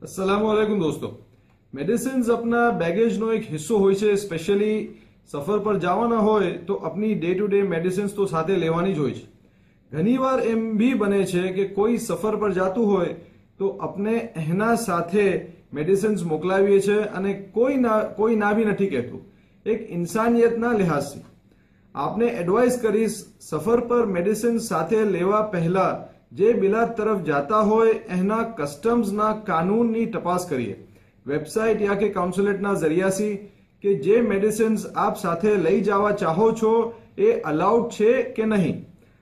अस्सलामुअलैकुम दोस्तों। मेडिसिन्स अपना बैगेज नो एक हिस्सो होय छे। स्पेशली सफर पर जवाना होय तो अपनी डे टू डे मेडिसिन्स तो साथे लेवानी ज होय छे। घणीवार एम भी बने छे कि कोई सफर पर जातुं होय तो अपने एना साथे मेडिसिन्स मोकलावीए छे अने कोई ना भी नथी कहेतुं। एक इंसानियतना लिहाजथी आपने एडवाइस करीश सफर पर मेडिसिन साथे लेवा पहला जे बिलात तरफ जाता होय एना कस्टम्स ना कानून नी तपास करिए। वेबसाइट या के काउंसलेट ना जरियासी के जे मेडिसिन आप साथे लई जावा चाहो छो ए अलाउड छे के नहीं।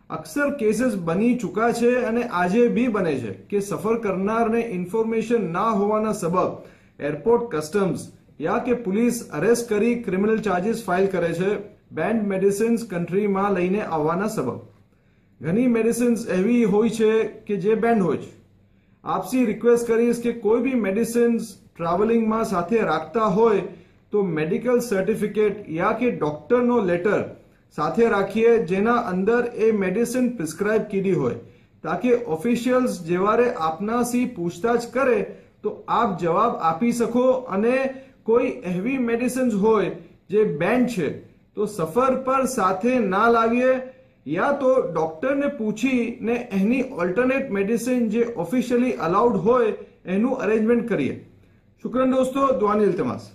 अक्सर केसेस बनी चुका छे अने आजे भी बने छे कि सफर करनार ने इन्फॉर्मेशन ना होवाना सबब एरपोर्ट कस्टम्स या के पुलिस अरेस्ट करी क्रिमिनल चार्जेस फाइल करे छे बेन्ड मेडिसिन कंट्री में लईने आववाना सबब। घनी मेडिसिन्स एवी होय छे कि जे बेन्ड होय छे। आपसी रिक्वेस्ट करीश कि कोई भी मेडिसिन्स ट्रावेलिंग में साथे राखता होय तो मेडिकल सर्टिफिकेट या के डॉक्टर नो लेटर साथे राखिए जेना अंदर ए मेडिसिन प्रिस्क्राइब कीधी होय, ताकि ऑफिशियल्स जेवारे आपना सी पूछताछ करे तो आप जवाब आपी सको। अने कोई एवी मेडिसिन्स होय जे बेन्ड छे तो सफर पर साथे ना लावीए या तो डॉक्टर ने पूछी ने एनी ऑल्टरनेट मेडिसिन जे ऑफिशियली अलाउड होय एनु अरेंजमेंट करिए। शुक्रन दोस्तों, दुआनी इल्तिमास।